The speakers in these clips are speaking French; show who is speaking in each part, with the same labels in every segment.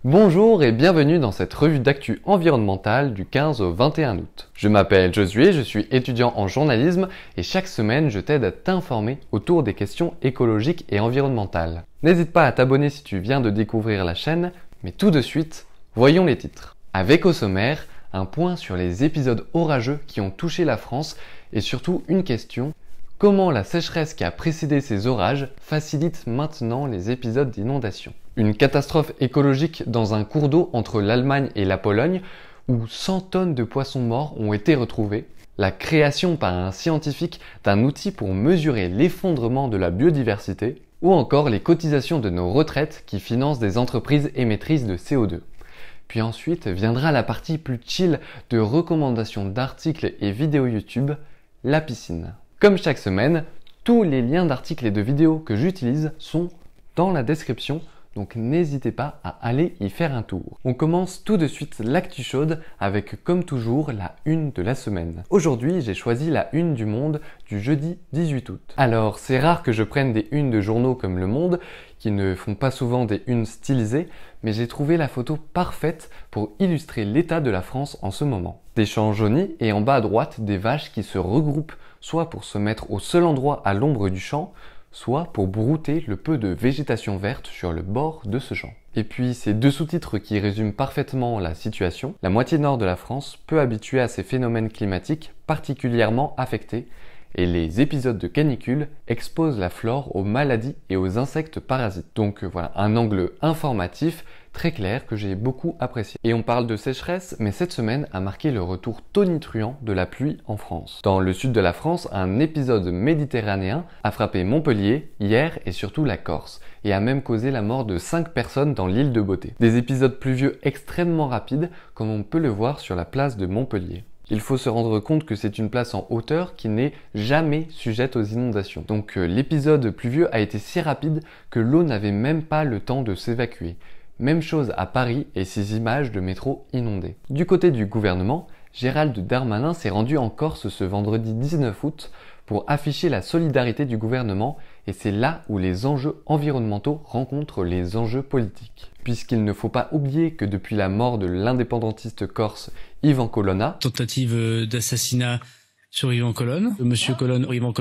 Speaker 1: Bonjour et bienvenue dans cette revue d'actu environnementale du 15 au 21 août. Je m'appelle Josué, je suis étudiant en journalisme et chaque semaine je t'aide à t'informer autour des questions écologiques et environnementales. N'hésite pas à t'abonner si tu viens de découvrir la chaîne, mais tout de suite, voyons les titres. Avec au sommaire, un point sur les épisodes orageux qui ont touché la France et surtout une question: comment la sécheresse qui a précédé ces orages facilite maintenant les épisodes d'inondation? Une catastrophe écologique dans un cours d'eau entre l'Allemagne et la Pologne où 100 tonnes de poissons morts ont été retrouvés. La création par un scientifique d'un outil pour mesurer l'effondrement de la biodiversité. Ou encore les cotisations de nos retraites qui financent des entreprises émettrices de CO2. Puis ensuite viendra la partie plus chill de recommandations d'articles et vidéos YouTube, la piscine. Comme chaque semaine, tous les liens d'articles et de vidéos que j'utilise sont dans la description, donc n'hésitez pas à aller y faire un tour. On commence tout de suite l'actu chaude avec, comme toujours, la une de la semaine. Aujourd'hui, j'ai choisi la une du Monde du jeudi 18 août. Alors, c'est rare que je prenne des unes de journaux comme Le Monde, qui ne font pas souvent des unes stylisées, mais j'ai trouvé la photo parfaite pour illustrer l'état de la France en ce moment. Des champs jaunis et en bas à droite, des vaches qui se regroupent, soit pour se mettre au seul endroit à l'ombre du champ, soit pour brouter le peu de végétation verte sur le bord de ce champ. Et puis ces deux sous-titres qui résument parfaitement la situation: la moitié nord de la France, peu habituée à ces phénomènes climatiques particulièrement affectés, et les épisodes de canicule exposent la flore aux maladies et aux insectes parasites. Donc voilà, un angle informatif très clair que j'ai beaucoup apprécié. Et on parle de sécheresse, mais cette semaine a marqué le retour tonitruant de la pluie en France. Dans le sud de la France, un épisode méditerranéen a frappé Montpellier hier et surtout la Corse, et a même causé la mort de 5 personnes dans l'île de Beauté. Des épisodes pluvieux extrêmement rapides, comme on peut le voir sur la place de Montpellier. Il faut se rendre compte que c'est une place en hauteur qui n'est jamais sujette aux inondations. Donc l'épisode pluvieux a été si rapide que l'eau n'avait même pas le temps de s'évacuer. Même chose à Paris et ces images de métro inondées. Du côté du gouvernement, Gérald Darmanin s'est rendu en Corse ce vendredi 19 août pour afficher la solidarité du gouvernement, et c'est là où les enjeux environnementaux rencontrent les enjeux politiques. Puisqu'il ne faut pas oublier que depuis la mort de l'indépendantiste corse Yvan Colonna,
Speaker 2: tentative d'assassinat sur Yvan Colonne, Monsieur Colonne, Yvan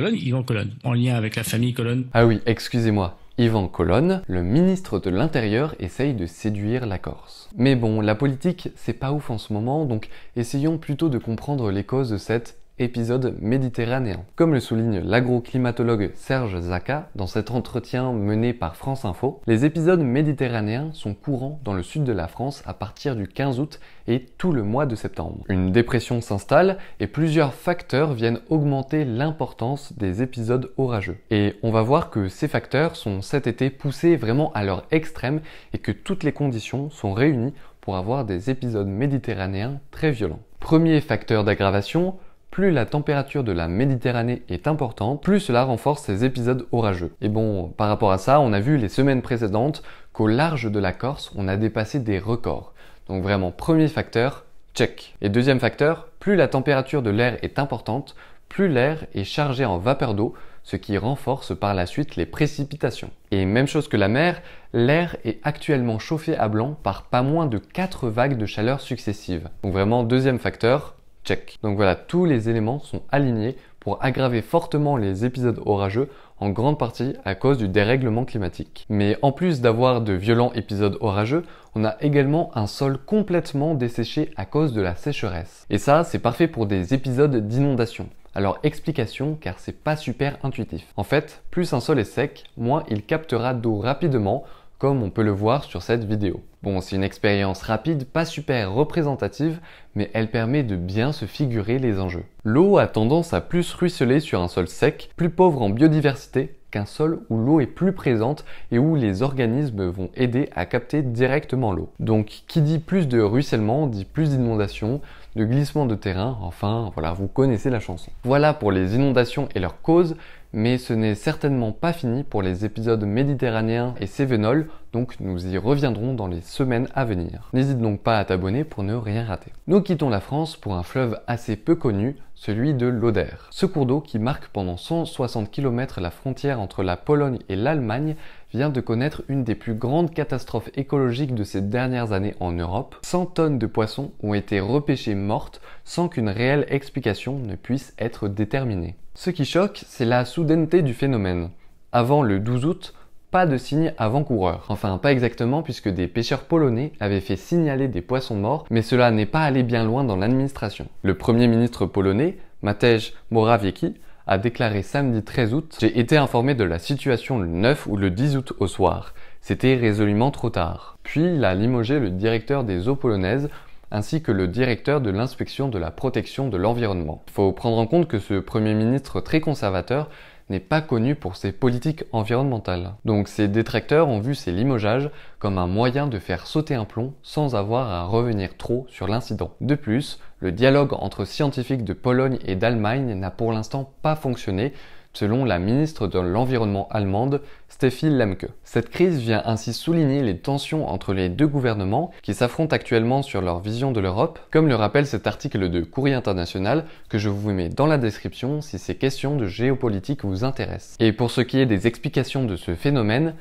Speaker 2: Colonne, en lien avec la famille Colonne.
Speaker 1: Ah oui, excusez-moi, Yvan Colonne, le ministre de l'Intérieur essaye de séduire la Corse. Mais bon, la politique, c'est pas ouf en ce moment, donc essayons plutôt de comprendre les causes de cet épisode méditerranéen. Comme le souligne l'agroclimatologue Serge Zaka dans cet entretien mené par France Info, les épisodes méditerranéens sont courants dans le sud de la France à partir du 15 août et tout le mois de septembre. Une dépression s'installe et plusieurs facteurs viennent augmenter l'importance des épisodes orageux. Et on va voir que ces facteurs sont cet été poussés vraiment à leur extrême et que toutes les conditions sont réunies pour avoir des épisodes méditerranéens très violents. Premier facteur d'aggravation: plus la température de la Méditerranée est importante, plus cela renforce ces épisodes orageux. Et bon, par rapport à ça, on a vu les semaines précédentes qu'au large de la Corse, on a dépassé des records. Donc vraiment, premier facteur, check. Et deuxième facteur, plus la température de l'air est importante, plus l'air est chargé en vapeur d'eau, ce qui renforce par la suite les précipitations. Et même chose que la mer, l'air est actuellement chauffé à blanc par pas moins de 4 vagues de chaleur successives. Donc vraiment, deuxième facteur, check. Donc voilà, tous les éléments sont alignés pour aggraver fortement les épisodes orageux, en grande partie à cause du dérèglement climatique. Mais en plus d'avoir de violents épisodes orageux, on a également un sol complètement desséché à cause de la sécheresse. Et ça, c'est parfait pour des épisodes d'inondation. Alors explication, car c'est pas super intuitif. En fait, plus un sol est sec, moins il captera d'eau rapidement, comme on peut le voir sur cette vidéo. Bon, c'est une expérience rapide, pas super représentative, mais elle permet de bien se figurer les enjeux. L'eau a tendance à plus ruisseler sur un sol sec, plus pauvre en biodiversité, qu'un sol où l'eau est plus présente et où les organismes vont aider à capter directement l'eau. Donc, qui dit plus de ruissellement, dit plus d'inondations, de glissement de terrain, enfin, voilà, vous connaissez la chanson. Voilà pour les inondations et leurs causes, mais ce n'est certainement pas fini pour les épisodes méditerranéens et cévenols, donc nous y reviendrons dans les semaines à venir. N'hésite donc pas à t'abonner pour ne rien rater. Nous quittons la France pour un fleuve assez peu connu, celui de l'Oder. Ce cours d'eau qui marque pendant 160 km la frontière entre la Pologne et l'Allemagne vient de connaître une des plus grandes catastrophes écologiques de ces dernières années en Europe. 100 tonnes de poissons ont été repêchées mortes sans qu'une réelle explication ne puisse être déterminée. Ce qui choque, c'est la soudaineté du phénomène. Avant le 12 août, pas de signe avant-coureur. Enfin, pas exactement puisque des pêcheurs polonais avaient fait signaler des poissons morts, mais cela n'est pas allé bien loin dans l'administration. Le premier ministre polonais, Mateusz Morawiecki, a déclaré samedi 13 août « J'ai été informé de la situation le 9 ou le 10 août au soir. C'était résolument trop tard. » Puis il a limogé le directeur des eaux polonaises ainsi que le directeur de l'inspection de la protection de l'environnement. Il faut prendre en compte que ce premier ministre très conservateur n'est pas connu pour ses politiques environnementales. Donc ses détracteurs ont vu ces limogeages comme un moyen de faire sauter un plomb sans avoir à revenir trop sur l'incident. De plus, le dialogue entre scientifiques de Pologne et d'Allemagne n'a pour l'instant pas fonctionné, selon la ministre de l'Environnement allemande, Steffi Lemke. Cette crise vient ainsi souligner les tensions entre les deux gouvernements qui s'affrontent actuellement sur leur vision de l'Europe, comme le rappelle cet article de Courrier International que je vous mets dans la description si ces questions de géopolitique vous intéressent. Et pour ce qui est des explications de ce phénomène,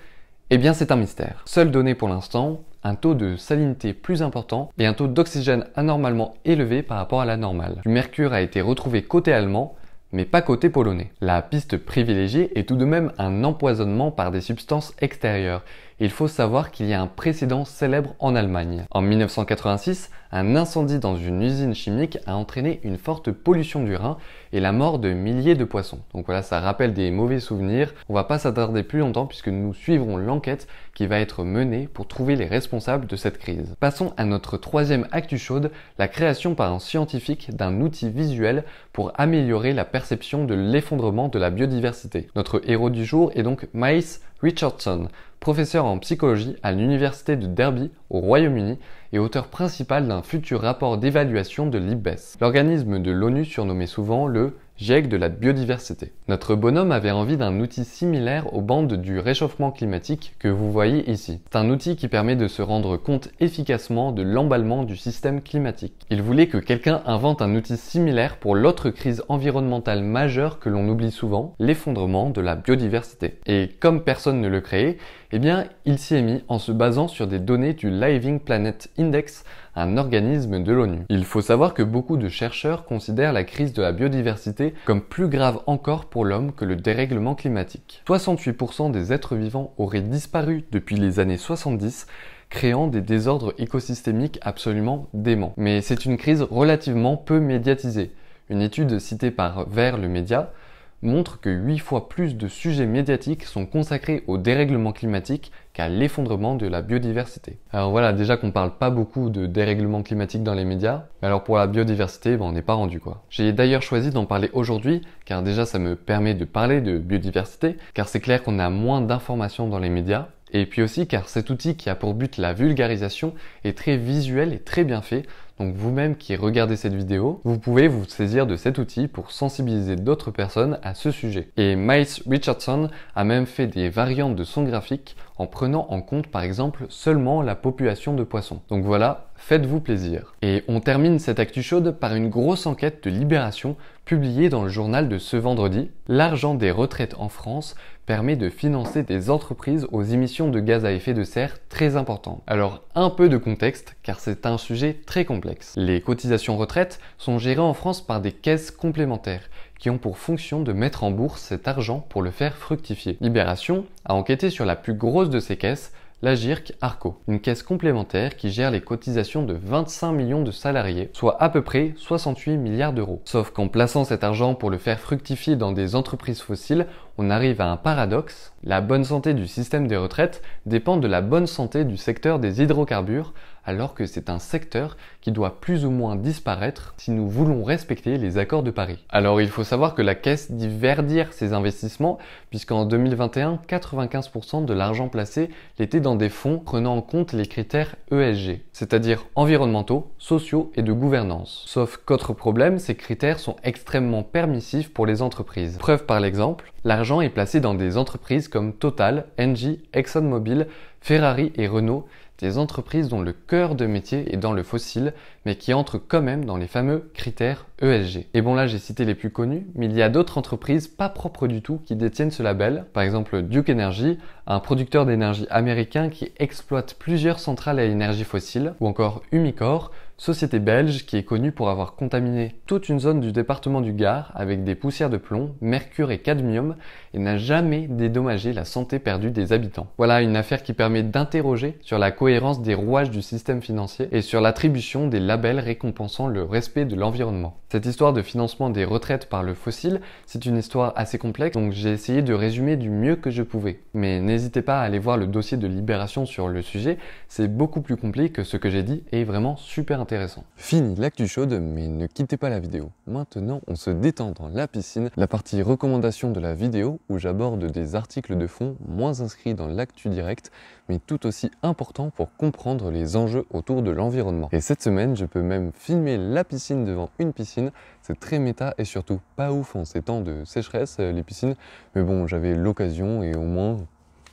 Speaker 1: eh bien c'est un mystère. Seule donnée pour l'instant, un taux de salinité plus important et un taux d'oxygène anormalement élevé par rapport à la normale. Du mercure a été retrouvé côté allemand, mais pas côté polonais. La piste privilégiée est tout de même un empoisonnement par des substances extérieures. Il faut savoir qu'il y a un précédent célèbre en Allemagne. En 1986, un incendie dans une usine chimique a entraîné une forte pollution du Rhin et la mort de milliers de poissons. Donc voilà, ça rappelle des mauvais souvenirs. On va pas s'attarder plus longtemps puisque nous suivrons l'enquête qui va être menée pour trouver les responsables de cette crise. Passons à notre troisième actu chaude, la création par un scientifique d'un outil visuel pour améliorer la perception de l'effondrement de la biodiversité. Notre héros du jour est donc Miles Richardson, professeur en psychologie à l'université de Derby au Royaume-Uni et auteur principal d'un futur rapport d'évaluation de l'IPBES, l'organisme de l'ONU surnommé souvent le GIEC de la biodiversité. Notre bonhomme avait envie d'un outil similaire aux bandes du réchauffement climatique que vous voyez ici. C'est un outil qui permet de se rendre compte efficacement de l'emballement du système climatique. Il voulait que quelqu'un invente un outil similaire pour l'autre crise environnementale majeure que l'on oublie souvent, l'effondrement de la biodiversité. Et comme personne ne le créait, eh bien, il s'y est mis en se basant sur des données du Living Planet Index, un organisme de l'ONU. Il faut savoir que beaucoup de chercheurs considèrent la crise de la biodiversité comme plus grave encore pour l'homme que le dérèglement climatique. 68% des êtres vivants auraient disparu depuis les années 70, créant des désordres écosystémiques absolument déments. Mais c'est une crise relativement peu médiatisée. Une étude citée par Vers le Média montre que 8 fois plus de sujets médiatiques sont consacrés au dérèglement climatique qu'à l'effondrement de la biodiversité. Alors voilà, déjà qu'on parle pas beaucoup de dérèglement climatique dans les médias, mais alors pour la biodiversité, on n'est pas rendu quoi. J'ai d'ailleurs choisi d'en parler aujourd'hui, car déjà ça me permet de parler de biodiversité, car c'est clair qu'on a moins d'informations dans les médias, et puis aussi car cet outil qui a pour but la vulgarisation est très visuel et très bien fait. Donc vous-même qui regardez cette vidéo, vous pouvez vous saisir de cet outil pour sensibiliser d'autres personnes à ce sujet. Et Miles Richardson a même fait des variantes de son graphique en prenant en compte par exemple seulement la population de poissons. Donc voilà, faites-vous plaisir. Et on termine cette actu chaude par une grosse enquête de Libération publiée dans le journal de ce vendredi. L'argent des retraites en France permet de financer des entreprises aux émissions de gaz à effet de serre très importantes. Alors un peu de contexte car c'est un sujet très complexe. Les cotisations retraite sont gérées en France par des caisses complémentaires qui ont pour fonction de mettre en bourse cet argent pour le faire fructifier. Libération a enquêté sur la plus grosse de ces caisses, l'Agirc Arco, une caisse complémentaire qui gère les cotisations de 25 millions de salariés, soit à peu près 68 milliards d'euros. Sauf qu'en plaçant cet argent pour le faire fructifier dans des entreprises fossiles, on arrive à un paradoxe. La bonne santé du système des retraites dépend de la bonne santé du secteur des hydrocarbures, alors que c'est un secteur qui doit plus ou moins disparaître si nous voulons respecter les accords de Paris. Alors il faut savoir que la Caisse dit verdir ses investissements, puisqu'en 2021, 95% de l'argent placé l'était dans des fonds prenant en compte les critères ESG, c'est-à-dire environnementaux, sociaux et de gouvernance. Sauf qu'autre problème, ces critères sont extrêmement permissifs pour les entreprises. Preuve par l'exemple, l'argent est placé dans des entreprises comme Total, Engie, ExxonMobil, Ferrari et Renault, des entreprises dont le cœur de métier est dans le fossile, mais qui entrent quand même dans les fameux critères ESG. Et bon là j'ai cité les plus connus, mais il y a d'autres entreprises pas propres du tout qui détiennent ce label. Par exemple Duke Energy, un producteur d'énergie américain qui exploite plusieurs centrales à énergie fossile, ou encore Umicore, société belge qui est connue pour avoir contaminé toute une zone du département du Gard avec des poussières de plomb, mercure et cadmium et n'a jamais dédommagé la santé perdue des habitants. Voilà une affaire qui permet d'interroger sur la cohérence des rouages du système financier et sur l'attribution des labels récompensant le respect de l'environnement. Cette histoire de financement des retraites par le fossile, c'est une histoire assez complexe, donc j'ai essayé de résumer du mieux que je pouvais. Mais n'hésitez pas à aller voir le dossier de Libération sur le sujet, c'est beaucoup plus complet que ce que j'ai dit et vraiment super intéressant. Fini l'actu chaude, mais ne quittez pas la vidéo. Maintenant, on se détend dans la piscine, la partie recommandation de la vidéo où j'aborde des articles de fond moins inscrits dans l'actu direct, mais tout aussi importants pour comprendre les enjeux autour de l'environnement. Et cette semaine, je peux même filmer la piscine devant une piscine. C'est très méta et surtout pas ouf en ces temps de sécheresse, les piscines. Mais bon, j'avais l'occasion et au moins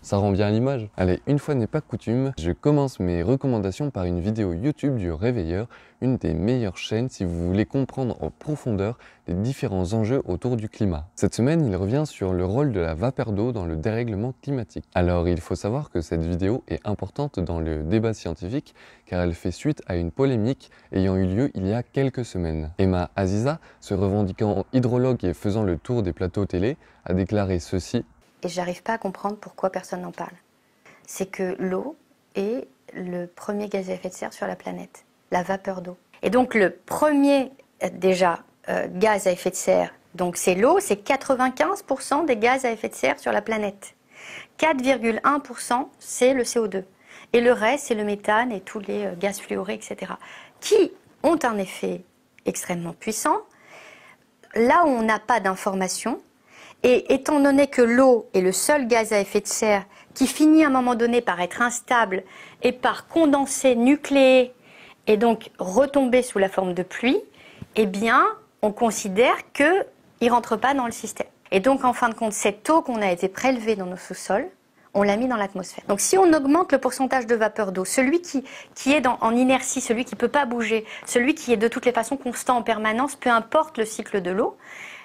Speaker 1: ça rend bien l'image. Allez, une fois n'est pas coutume, je commence mes recommandations par une vidéo YouTube du Réveilleur, une des meilleures chaînes si vous voulez comprendre en profondeur les différents enjeux autour du climat. Cette semaine, il revient sur le rôle de la vapeur d'eau dans le dérèglement climatique. Alors, il faut savoir que cette vidéo est importante dans le débat scientifique car elle fait suite à une polémique ayant eu lieu il y a quelques semaines. Emma Aziza, se revendiquant hydrologue et faisant le tour des plateaux télé, a déclaré ceci.
Speaker 3: Et j'arrive pas à comprendre pourquoi personne n'en parle. C'est que l'eau est le premier gaz à effet de serre sur la planète, la vapeur d'eau. Et donc le premier gaz à effet de serre, donc c'est l'eau, c'est 95% des gaz à effet de serre sur la planète. 4,1% c'est le CO2. Et le reste c'est le méthane et tous les gaz fluorés, etc. qui ont un effet extrêmement puissant. Là où on n'a pas d'informations, et étant donné que l'eau est le seul gaz à effet de serre qui finit à un moment donné par être instable et par condenser, nucléer et donc retomber sous la forme de pluie, eh bien, on considère qu'il ne rentre pas dans le système. Et donc, en fin de compte, cette eau qu'on a été prélevée dans nos sous-sols, on l'a mis dans l'atmosphère. Donc, si on augmente le pourcentage de vapeur d'eau, celui qui est en inertie, celui qui ne peut pas bouger, celui qui est de toutes les façons constant en permanence, peu importe le cycle de l'eau,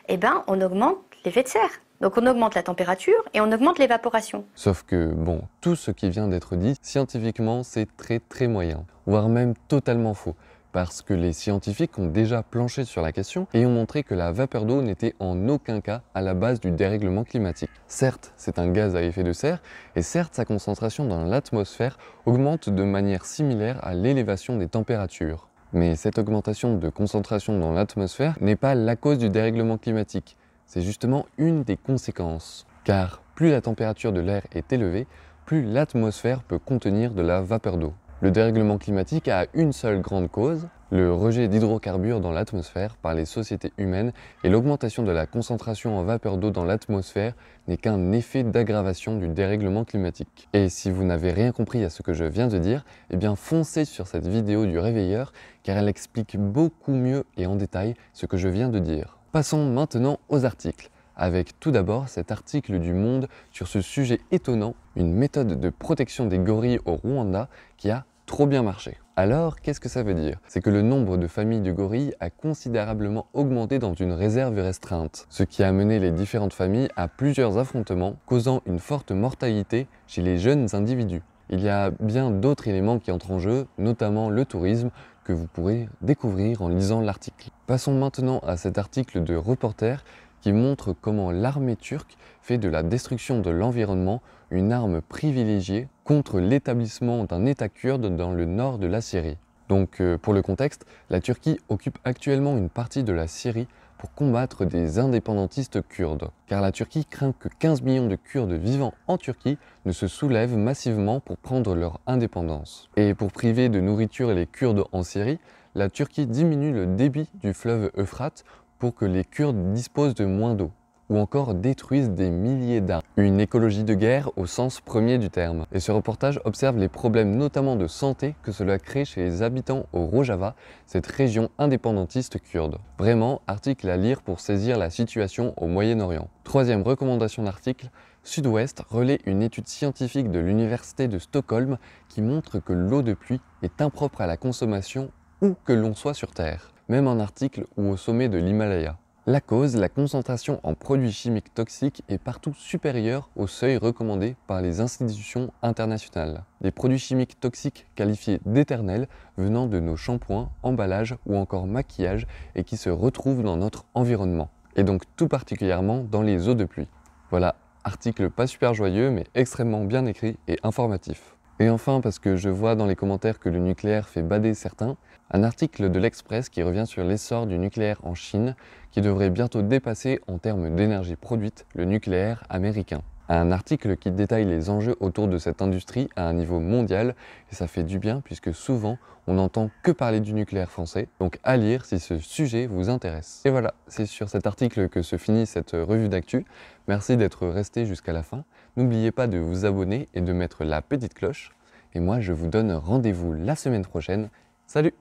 Speaker 3: eh ben, on augmente l'effet de serre. Donc on augmente la température et on augmente l'évaporation.
Speaker 1: Sauf que, bon, tout ce qui vient d'être dit, scientifiquement, c'est très moyen, voire même totalement faux. Parce que les scientifiques ont déjà planché sur la question et ont montré que la vapeur d'eau n'était en aucun cas à la base du dérèglement climatique. Certes, c'est un gaz à effet de serre, et certes, sa concentration dans l'atmosphère augmente de manière similaire à l'élévation des températures. Mais cette augmentation de concentration dans l'atmosphère n'est pas la cause du dérèglement climatique. C'est justement une des conséquences. Car plus la température de l'air est élevée, plus l'atmosphère peut contenir de la vapeur d'eau. Le dérèglement climatique a une seule grande cause, le rejet d'hydrocarbures dans l'atmosphère par les sociétés humaines, et l'augmentation de la concentration en vapeur d'eau dans l'atmosphère n'est qu'un effet d'aggravation du dérèglement climatique. Et si vous n'avez rien compris à ce que je viens de dire, eh bien foncez sur cette vidéo du Réveilleur car elle explique beaucoup mieux et en détail ce que je viens de dire. Passons maintenant aux articles, avec tout d'abord cet article du Monde sur ce sujet étonnant, une méthode de protection des gorilles au Rwanda qui a trop bien marché. Alors, qu'est-ce que ça veut dire? C'est que le nombre de familles de gorilles a considérablement augmenté dans une réserve restreinte, ce qui a mené les différentes familles à plusieurs affrontements, causant une forte mortalité chez les jeunes individus. Il y a bien d'autres éléments qui entrent en jeu, notamment le tourisme, que vous pourrez découvrir en lisant l'article. Passons maintenant à cet article de Reporter qui montre comment l'armée turque fait de la destruction de l'environnement une arme privilégiée contre l'établissement d'un État kurde dans le nord de la Syrie. Donc pour le contexte, la Turquie occupe actuellement une partie de la Syrie pour combattre des indépendantistes kurdes. Car la Turquie craint que 15 millions de Kurdes vivant en Turquie ne se soulèvent massivement pour prendre leur indépendance. Et pour priver de nourriture les Kurdes en Syrie, la Turquie diminue le débit du fleuve Euphrate pour que les Kurdes disposent de moins d'eau, ou encore détruisent des milliers d'arbres. Une écologie de guerre au sens premier du terme. Et ce reportage observe les problèmes notamment de santé que cela crée chez les habitants au Rojava, cette région indépendantiste kurde. Vraiment, article à lire pour saisir la situation au Moyen-Orient. Troisième recommandation d'article, Sud-Ouest relaie une étude scientifique de l'université de Stockholm qui montre que l'eau de pluie est impropre à la consommation où que l'on soit sur Terre. même en Arctique ou au sommet de l'Himalaya. La cause, la concentration en produits chimiques toxiques est partout supérieure au seuil recommandé par les institutions internationales. Des produits chimiques toxiques qualifiés d'éternels venant de nos shampoings, emballages ou encore maquillages et qui se retrouvent dans notre environnement. Et donc tout particulièrement dans les eaux de pluie. Voilà, article pas super joyeux mais extrêmement bien écrit et informatif. Et enfin, parce que je vois dans les commentaires que le nucléaire fait bader certains, un article de l'Express qui revient sur l'essor du nucléaire en Chine, qui devrait bientôt dépasser en termes d'énergie produite le nucléaire américain. Un article qui détaille les enjeux autour de cette industrie à un niveau mondial, et ça fait du bien puisque souvent on n'entend que parler du nucléaire français, donc à lire si ce sujet vous intéresse. Et voilà, c'est sur cet article que se finit cette revue d'actu. Merci d'être resté jusqu'à la fin. N'oubliez pas de vous abonner et de mettre la petite cloche. Et moi je vous donne rendez-vous la semaine prochaine. Salut!